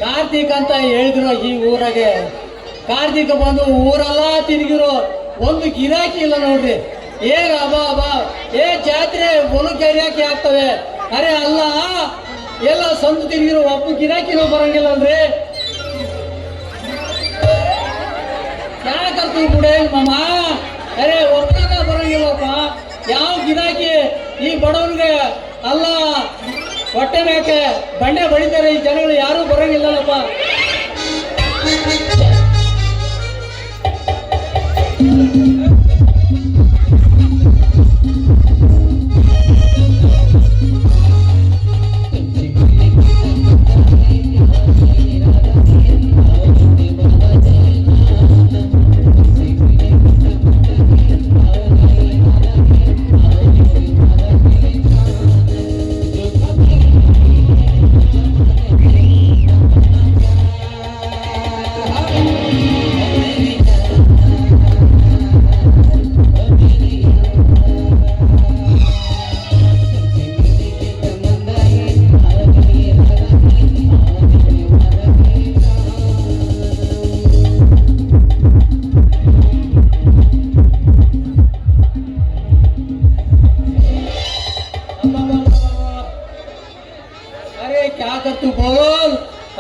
ಕಾರ್ತಿಕ್ ಅಂತ ಹೇಳಿದ್ರು ಈ ಊರಾಗೆ. ಕಾರ್ತಿಕ್ ಬಂದು ಊರೆಲ್ಲ ತಿರುಗಿರೋ ಒಂದು ಗಿರಾಕಿ ಇಲ್ಲ ನೋಡ್ರಿ. ಏ ಜಾತ್ರೆ ಹೊಲಕ್ಕೆ ಗಿರಾಕಿ ಆಗ್ತವೆ. ಅರೆ ಅಲ್ಲ, ಎಲ್ಲ ಸಂದು ತಿರುಗಿರೋ ಒಬ್ಬ ಗಿರಾಕಿನೂ ಬರಂಗಿಲ್ಲ ಅಲ್ರಿ. ಯಾಕಂತ ಬಿಡೇ ಮಾಮ, ಅರೆ ಒಬ್ಬನ ಬರಂಗಿಲ್ಲಪ್ಪ. ಯಾವ ಗಿರಾಕಿ ಈ ಬಡವನಿಗೆ ಅಲ್ಲ ಹೊಟ್ಟೆ ಮೇಕೆ ಬಂಡೆ ಬಡಿತಾರೆ. ಈ ಜನಗಳು ಯಾರೂ ಬರಂಗಿಲ್ಲಪ್ಪ.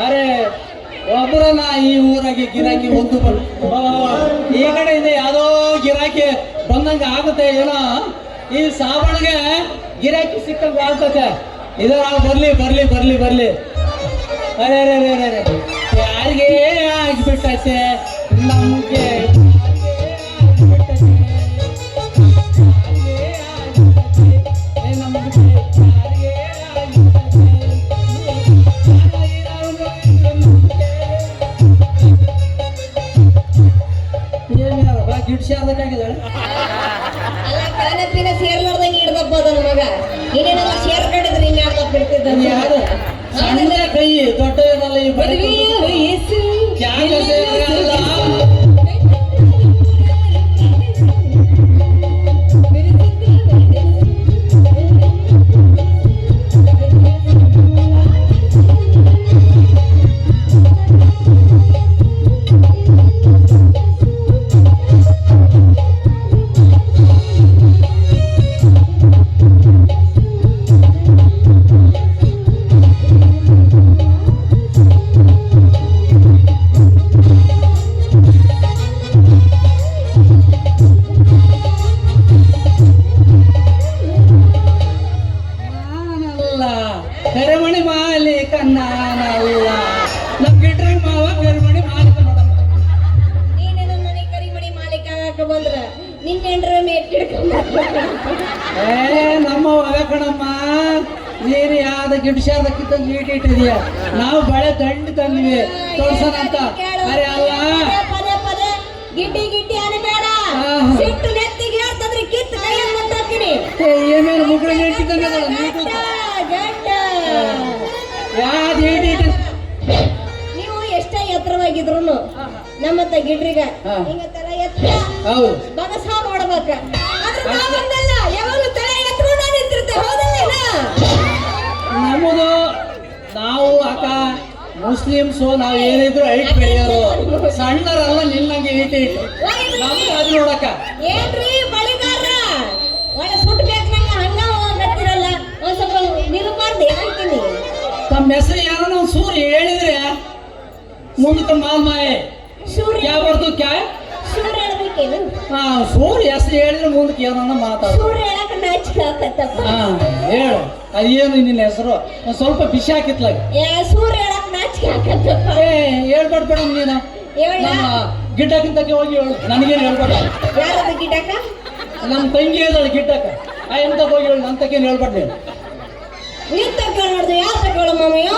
ಅರೆ ಒಬ್ಬರನ್ನ ಈ ಊರಾಗೆ ಗಿರಾಕಿ ಒಂದು ಈ ಕಡೆಯಿಂದ ಯಾವುದೋ ಗಿರಾಕಿ ಬಂದಂಗೆ ಆಗುತ್ತೆ. ಏನೋ ಈ ಸಾಬಣ್ಗೆ ಗಿರಾಕಿ ಸಿಕ್ಕಂಗೆ ಆಗ್ತದೆ. ಇದರ ಬರ್ಲಿ ಬರ್ಲಿ ಬರ್ಲಿ ಬರ್ಲಿ. ಅರೆ ಅರೆ ಅರೆ ಅರೆ ಯಾರಿಗೆ ಆಗಿಬಿಟ್ಟೈತೆ ನಮಗೆ. ಸೇರ್ಲಾರ್ದಂಗೆ ಹಿಡ್ದಪ್ಪ ಅದ ಮಗ. ಇನ್ನೇನೆಲ್ಲ ಶೇರ್ ಕಡಿದ್ರೆ ಹಿಂಗೆ ಆಡ್ತಾ ಬಿಡ್ತಿದ್ದ. ಯಾರು ಸಣ್ಣ ಕೈ ದೊಡ್ಡ ಇರಲ್ಲ. ಈ ಕರಿಮಣಿ ಮಾಲೀಕ ನಾನಲ್ಲ, ನಮ್ ಗಿಡ್ರಿ ಮಾವ ಕರಿಮಣಿ ಮಾಲೀಕ ನೋಡಮ್ಮ. ನೀನೇನು ನನಗೆ ಕರಿಮಣಿ ಮಾಲೀಕ ಆಗಕ್ಕ ಬಂದ್ರ ನಿನ್ನೆಂಡ್ರ ನಮ್ಮ ಕಣಮ್ಮ. ನೀನು ಯಾವ್ದ ಗಿಡ್ಸಾರ್ದಕ್ಕಿಂತ ನೀಟ್ ಇಟ್ಟಿದೀಯ. ನಾವು ಬಳೆ ದಂಡು ತಂದ್ವಿ ತೋರ್ಸೋಣ ಅಂತ. ಅರೆ ಅಲ್ಲ, ಪದೇ ಪದೇ ಗಿಡ್ಡಿ ಗಿಡ್ಡಿ ಅನ್ಬೇಡ. ಸಿಟ್ಟು ನೆತ್ತಿಗೆ ಹೇಳ್ತಂದ್ರೆ ಕಿತ್ತು ಕೈಯ ಮುಟ್ಟಾಕಿನಿ. ಏನೇನು ಮುಗ್ಳಿಗೆ ಇಟ್ಟಿದ್ದಂಗೆ ನೀವು ಎಷ್ಟೇ ಎತ್ತರವಾಗಿದ್ರು ನಮ್ಮತ್ತ ಗಿಡ್ರಿಗ ಹಿಂಗ ತಲೆ ಎತ್ತ ಬಗಸ ನೋಡ್ಬೇಕ. ಯಾವಾಗಲೂ ತಲೆ ಎತ್ತರ ನಿಂತಿರುತ್ತೆ. ಹೌದಲ್ಲ ನಮ್ಮದು ನಾವು ಅಕ್ಕ ಮುಸ್ಲಿಮ್ಸು ನಾವ್ ಏನಿದ್ರು ಐಟ್ ಬೆಳೆಯೋರು. ಸಣ್ಣರಲ್ಲ ನಿನ್ನಂಗೆ ಈಟ್ ನಮ್ಗೆ ಅದು ನೋಡಕ್ಕ. ಏನ್ರಿ ಬಳಿಗಾರ ಒಳ್ಳೆ ಸುಟ್ಟು ಬೇಕು ನಂಗೆ ಹಂಗ ಬರ್ತಿರಲ್ಲ. ಒಂದ್ ಸ್ವಲ್ಪ ನಿಲ್ಬಾರ್ದು. ನಮ್ಮ ಹೆಸರು ಯಾರೋ ನಾವು ಸೂರ್ಯ ಹೇಳಿದ್ರೆ ಮುಂದಕ್ಕೆ ಮಾಲ್ಮಾಯೆ ಸೂರ್ಯ ಕ್ಯಾ ಬರ್ತು ಕ್ಯಾ ಸೂರ್ಯ ಹೇಳ್ಬೇಕೇನು ಹಾ ಸೂರ್ಯ ಹೆಸರು ಹೇಳಿದ್ರೆ ಮುಂದಕ್ಕೆ ಏನನ್ನ ಮಾತಾಡ ಸೂರ್ಯ ಹೇಳಕ್ ನಾಚಿಕೆ ಆಗತ್ತಪ್ಪ ಹಾ ಹೇಳು ಅದೇನು ನಿನ್ನ ಹೆಸರು ಒಂದ್ ಸ್ವಲ್ಪ ಬಿಸಿ ಹಾಕಿತ್ಲಾಗ ಏ ಸೂರ್ಯ ಹೇಳಕ್ ನಾಚಿಕೆ ಆಗತ್ತಪ್ಪ ಏ ಹೇಳ್ಬೇಡ ಬೇಡ ನೀನು ಹೇಳ ನಮ್ಮ ಗಿಡ್ಡಕ್ಕಿಂತಕ್ಕೆ ಹೋಗಿ ಹೇಳು ನನಗೇನು ಹೇಳ್ಬೇಡ ಯಾರದು ಗಿಡಕ ನಮ್ಮ ತಂಗಿ ಹೇಳಿದಾಳೆ ಗಿಡ್ಡಕ್ಕ ಆ ಎಂತಕ್ಕೆ ಹೋಗಿ ಹೇಳು ನನ್ನ ತಕ್ಕೇನು ಹೇಳ್ಬೇಡ ನೀನು ನಿಂತ ಕೇಳೋದು ಯಾರ ತಗೊಳ್ಳ ಮಾಮಯ್ಯ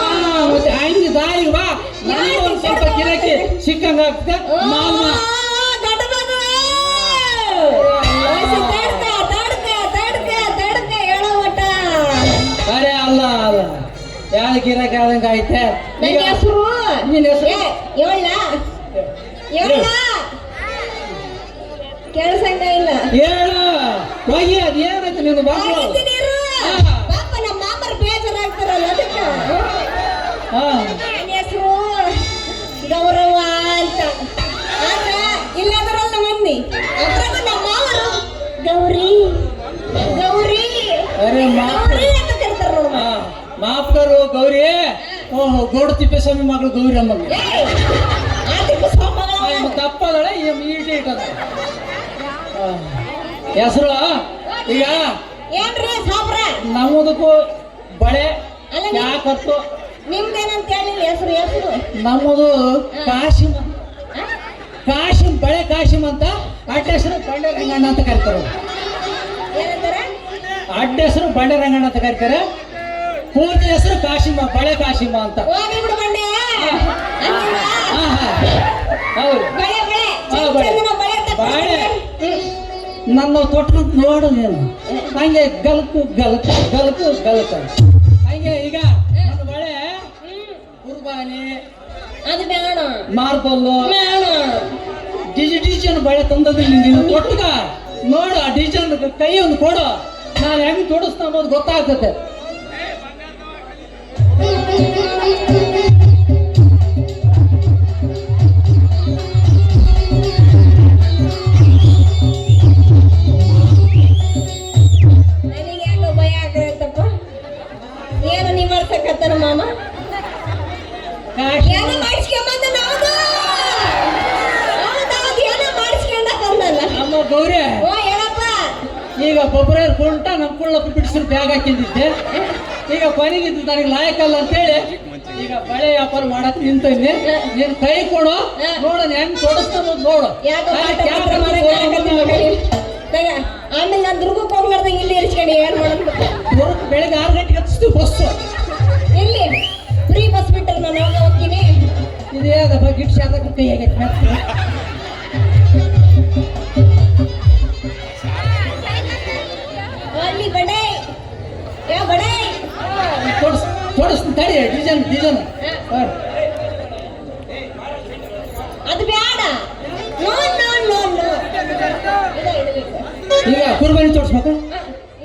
ಮತ್ತೆ ಹಂಗೆ ದಾರಿ ಬಾ ನನಗೆ ಒಂದು ಸ್ವಲ್ಪ ಗಿರಾಕಿ ಸಿಕ್ಕಂಗ ಆಗ್ತದೆ ಮಾಮ ದೊಡ್ಡ ಮಗುವೆ ತಡ್ಕ ಹೇಳೋ ಮಟ್ಟ ಅರೆ ಅಲ್ಲ ಅಲ್ಲ ಯಾವ ಗಿರಾಕಿ ಆದಂಗ ಐತೆ ನನ್ನ ಹೆಸರು ನಿನ್ನ ಹೆಸರು ಹೇಳ ಕೇಳಿಸಂಗ ಇಲ್ಲ ಹೇಳು ಹೋಗಿ ಅದು ಏನೈತೆ ನಿನ್ನ ಬಾಬು ಪಾಪ ನಮ್ಮ ಮಾಮರ್ ಬೇಜಾರಾಗ್ತಾರಲ್ಲ ಅದಕ್ಕೆ ಹಾ ನನ್ನ ಹೆಸರು ಗೌರವ ಅಂತ ಆದ್ರೆ ಇಲ್ಲದ್ರಲ್ಲ ಮಂದಿ ಅದ್ರಾಗ ನಮ್ಮ ಮಾವರು ಗೌರಿ ಗೌರಿ ಅರೆ ಗೌರಿ ಅಂತ ಕರೀತಾರ ನೋಡು ಹಾ ಮಾಪ್ಕರು ಗೌರಿ ಓಹೋ ಗೌಡ ತಿಪ್ಪೇಸ್ವಾಮಿ ಮಗಳು ಗೌರಿ ಅಮ್ಮ ಆದಿಕ್ಕೆ ಸೋಮಗಳ ತಪ್ಪದಳೆ ಈಟಿ ಇಟ್ಟದ ಹೆಸರು ಈಗ ಏನ್ರಿ ಸಾಬ್ರ ನಮ್ಮದಕ್ಕೂ ಬಳೆ ಅಲ್ಲ ಯಾಕತ್ತು ನಿಮ್ದೇನಂತ ಹೇಳಿಲ್ಲ ಹೆಸರು ನಮ್ಮದು ಕಾಶಿಮ್ ಕಾಶಿಮ್ ಬಳೆ ಕಾಶಿಮ್ ಅಂತ ಅಡ್ಡ ಹೆಸರು ಬಂಡೆ ರಂಗಣ್ಣ ಅಂತ ಕರೀತಾರೆ ಏನಂತಾರ ಅಡ್ಡ ಹೆಸರು ಬಂಡೆ ರಂಗಣ್ಣ ಅಂತ ಕರೀತಾರೆ ಪೂರ್ತಿ ಹೆಸರು ಕಾಶಿಮ ಬಳೆ ಕಾಶಿಮ ಅಂತ ಹೋಗಿ ಬಿಡು ಬಂಡೆ ಹಾ ಹಾ ಹೌದು ಬಳೆ ಬಳೆ ಹಾ, ಬಳೆ. ಚಂದನ ಬಳೆ ಬಳೆ. ನನ್ನ ತೊಟ್ಟು ನೋಡು ನೀನು ಹಂಗೆ ಗಲ್ಕು ಗಲ್ಕು ಗಲ್ಕು ಗಲ್ಕು ಹಂಗೆ ಈಗ ನನ್ನ ಬಳೆ ಕುರ್ಬಾನಿ ಅದು ಬೇಡ ಮಾರ್ಬಲ್ಲು ಬೇಡ ಡಿಜನ್ ಬಳೆ ತಂದದಿಲ್ಲ ನೀನು ತೊಟ್ಟಗ ನೋಡು ಆ ಡಿಜನ್ ಕೈ ಒಂದು ಕೊಡು ನಾನು ಹೆಂಗೆ ತೊಡಸ್ತಾ ಅನ್ನೋದು ಗೊತ್ತಾಗ್ತದೆ ನನಗೆ ಯಾಕೋ ಭಯ ಆಗ್ರೈತಪ್ಪ ಏನು ನೀ ಮಾಡ್ಸಕತ್ತಾನ ಮಾಮ ಏನೋ ಮಾಡಿಸ್ಕೊಂಬಂದ ನಾವ್ದು ಏನೋ ಮಾಡಿಸ್ಕೊಂಡ ಬಂದಲ್ಲ ನಮ್ಮ ಗೌರಿ ಓ ಹೇಳಪ್ಪ ಈಗ ಗೊಬ್ಬರ ಕೊಂಟ ನಮ್ಮ ಕುಳ್ಳಪ್ಪ ಬಿಡಿಸಿದ್ರು ಬ್ಯಾಗ್ ಹಾಕಿದ್ದೆ ಈಗ ಕೊನೆಗಿದ್ದು ನನಗೆ ಲಾಯಕಲ್ಲ ಅಂತೇಳಿ ಈಗ ಬಳೆ ವ್ಯಾಪಾರ ಮಾಡಕ್ ನಿಂತಂದೆ ನೀನು ಕೈ ಕೊಡು ನೋಡೋಣ ಹೆಂಗ್ ತೊಡಸ್ತಾನ ನೋಡು ಯಾಕೋ ಆಮೇಲೆ ನಾನು ದುರ್ಗಕ್ಕೆ ಹೋಗ್ಲಾರ್ದಂಗೆ ಇಲ್ಲಿ ಇರಿಸ್ಕೊಂಡು ಏನ್ ಮಾಡೋದು ಬೆಳಗ್ಗೆ 6 ಗಂಟೆಗೆ ಹಚ್ಚಿಸ್ತು ಬಸ್ಸು ಇಲ್ಲಿ ಫ್ರೀ ಬಸ್ ಬಿಟ್ಟರೆ ನಾನು ಯಾವಾಗ ಹೋಗ್ತೀನಿ ಇದೇ ಅದ ಗಿಟ್ ಶಾದಕ್ಕೆ ಕೈ ಆಗೈತೆ ಅಲ್ಲಿ ಬಡೈ ಯಾ ಬಡೈ ತೊಡಸ್ ತಡಿ ಡಿಸೈನ್ ಅದು ಬೇಡ ನೋ ನೋ ನೋ ನೋ ಈಗ ಕುರ್ಬಾನಿ ತೋರಿಸ್ಬೇಕಾ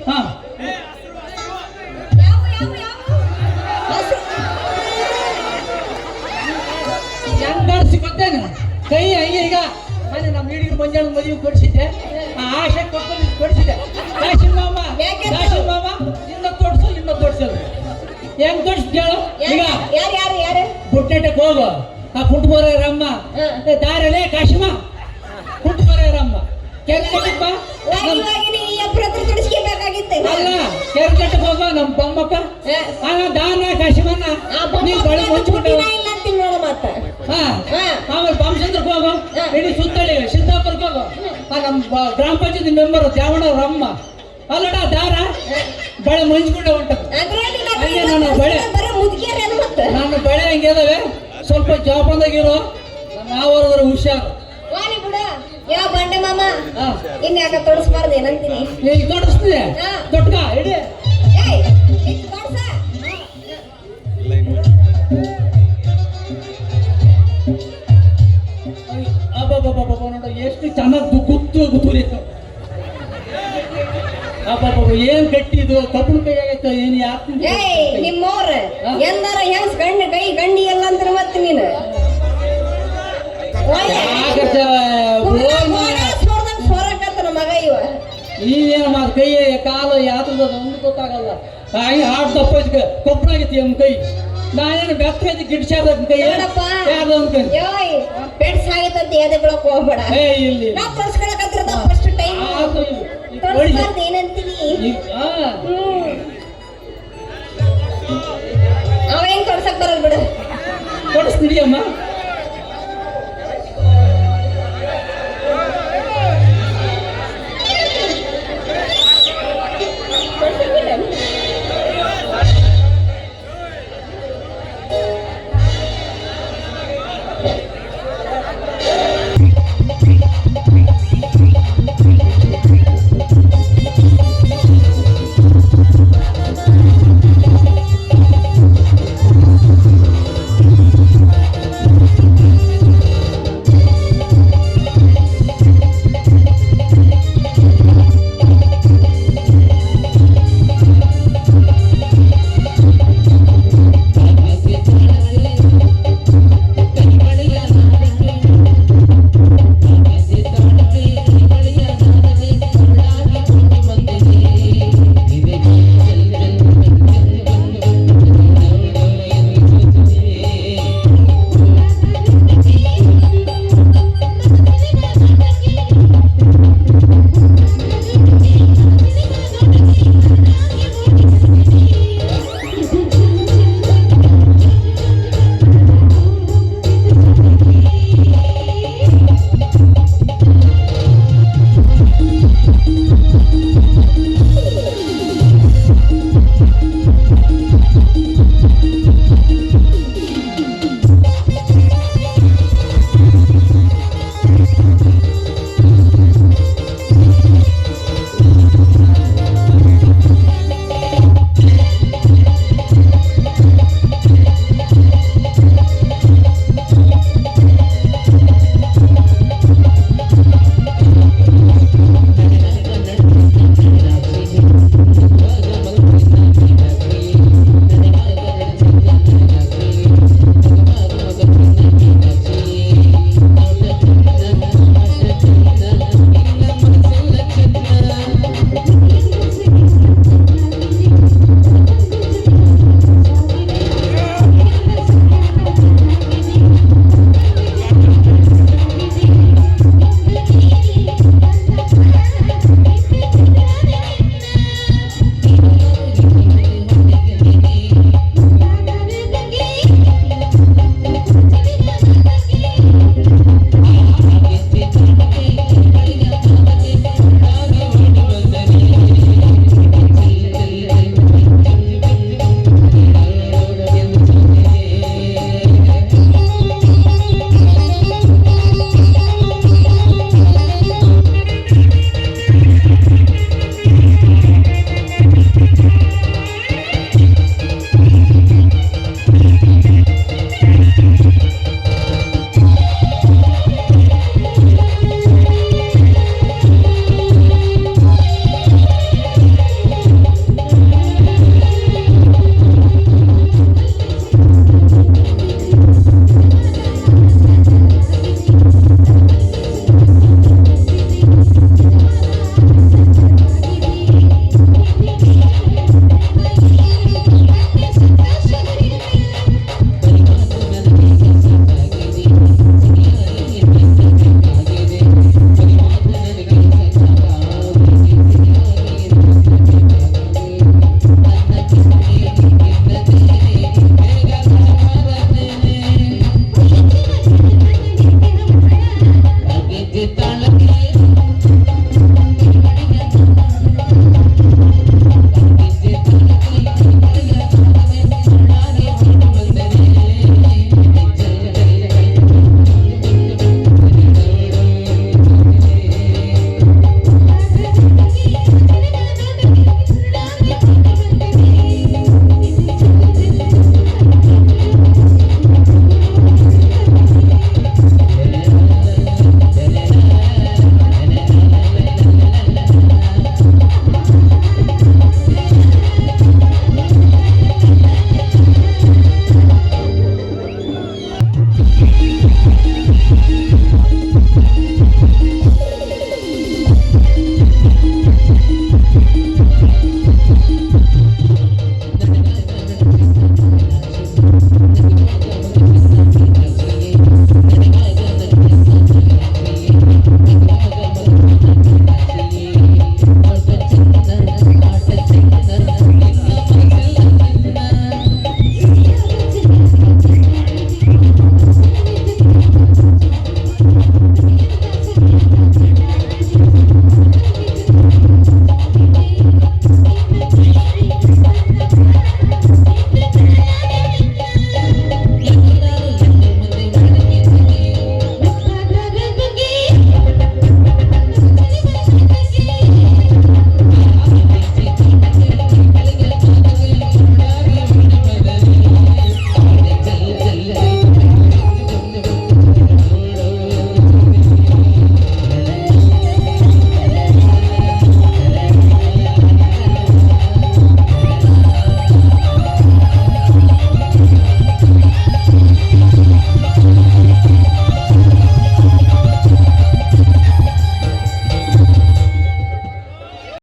ಹಾ ಯಾವ ಯಾವ ಯಾವ ಹೆಂಗ್ ಕಾಣಿಸಿ ಗೊತ್ತೇನು ಕೈ ಹಂಗೆ ಈಗ ಮೊನ್ನೆ ನಮ್ಮ ಹಿಡಿಗೆ ಮಂಜಾಳ ಮದುವೆ ಕೊಡಿಸಿದ್ದೆ ಆ ಆಶೆ ಕೊಡಿಸಿದ್ದೆ ಕಾಶಿಮ್ ಮಾಮ ಇನ್ನ ತೋಡ್ಸೋದು ಹೆಂಗ್ ತೋಡ್ಸ್ ಕೇಳು ಈಗ ಯಾರು ಯಾರು ಯಾರು ಬುಟ್ಟೆಟ್ಟಕ್ಕೆ ಹೋಗು ಆ ಕುಂಟುಬರ ರಮ್ಮ ದಾರಲೇ ಕಾಶಿಮ ಕುಂಟುಬರ ರಮ್ಮ ಕೆರೆಕಟ್ಟಕ್ಕೆ ಬಾ ಅಲ್ಲ ಕೆರೆಕಟ್ಟಕ್ಕೆ ಹೋಗೋ ನಮ್ಮ ಬೊಮ್ಮಕ್ಕ ದಾನ ಕಾಶಿಮನ್ನ ನೀನ್ ಬಳೆ ಮುಂಚ್ಬಿಟ್ಟು ಹಾ ಆಮೇಲೆ ಬಾಮಚಂದ್ರಕ್ಕೆ ಹೋಗು ಇಡೀ ಸುತ್ತಳಿ ಸಿದ್ದಾಪುರಕ್ಕೆ ಹೋಗು ನಮ್ಮ ಗ್ರಾಮ ಪಂಚಾಯತಿ ಮೆಂಬರ್ ದ್ಯಾವಣ ರಮ್ಮ ಅಲ್ಲಡ ದಾರ ಬಳೆ ಮುಂಚ್ಬಿಟ್ಟು ಹೊಂಟದು ನಾನು ಬಳೆ ಹಂಗಿದಾವೆ ಸ್ವಲ್ಪ ಜೋಪಾನದಾಗಿರೋ ನಮ್ಮ ಮಾವರದ್ರ ಹುಷಾರು ಯಾವ ಬಂಡೆ ಮಾಮ ಇನ್ ಯಾಕ ತೊಡಸ್ಬಾರ್ದು ಏನಂತೀನಿ ಈಗ ತೊಡಸ್ತಿದೆ ತೊಟ್ಕ ಇಡಿ ಅಬ್ಬಬ್ಬಬ್ಬ ನೋಡ ಎಷ್ಟು ಚೆನ್ನಾಗಿ ಗುತ್ತೂರಿತ್ತು ಅಬ್ಬಬ್ಬ ಏನ್ ಗಟ್ಟಿದು ಕಬ್ಬಣ ಕೈ ಆಗೈತೆ ಏನ್ ಯಾಕೆ ನಿಮ್ಮವ್ರ ಎಂದಾರ ಹೆಂಗ್ ಗಂಡಿ ಎಲ್ಲ ಅಂತ ಮತ್ತೆ ನೀನು ಮಗ ಇವ ನೀನೇನು ಮಾತು ಕೈ ಕಾಲು ಯಾತದ ಒಂದು ಗೊತ್ತಾಗಲ್ಲ ಹಾಗೆ ಹಾಡು ತಪ್ಪ ಕಬ್ಬಣ ಆಗೈತಿ ನಮ್ಮ ಕೈ ನಾನೇನು ಬೆತ್ತ ಐತಿ ಗಿಡ್ಸಾರ್ದಂತೆ ನೋಡಪ್ಪ. ಯಾರ್ದು ಅನ್ಕೊಂಡು ಯೋಯ್ ಪೆಟ್ಸ್ ಆಗೈತಂತ ಎದೆ ಬಿಡಕ್ ಹೋಗ್ಬೇಡ ಏ ಇಲ್ಲಿ ನಾ ತೋರ್ಸ್ಕೊಳಕತ್ತಿರದ ಫಸ್ಟ್ ಟೈಮ್ ಆತು ಇದು. ಈ ನೋಡಿ. ತೋರ್ಸ್ಬಾರ್ದು ಏನಂತೀನಿ ಅವ ಹೆಂಗ್ ತೋರ್ಸಕ್ ಬರಲ್ ಬಿಡು ಕೊಡಿಸ್ತೀರಿ ಅಮ್ಮ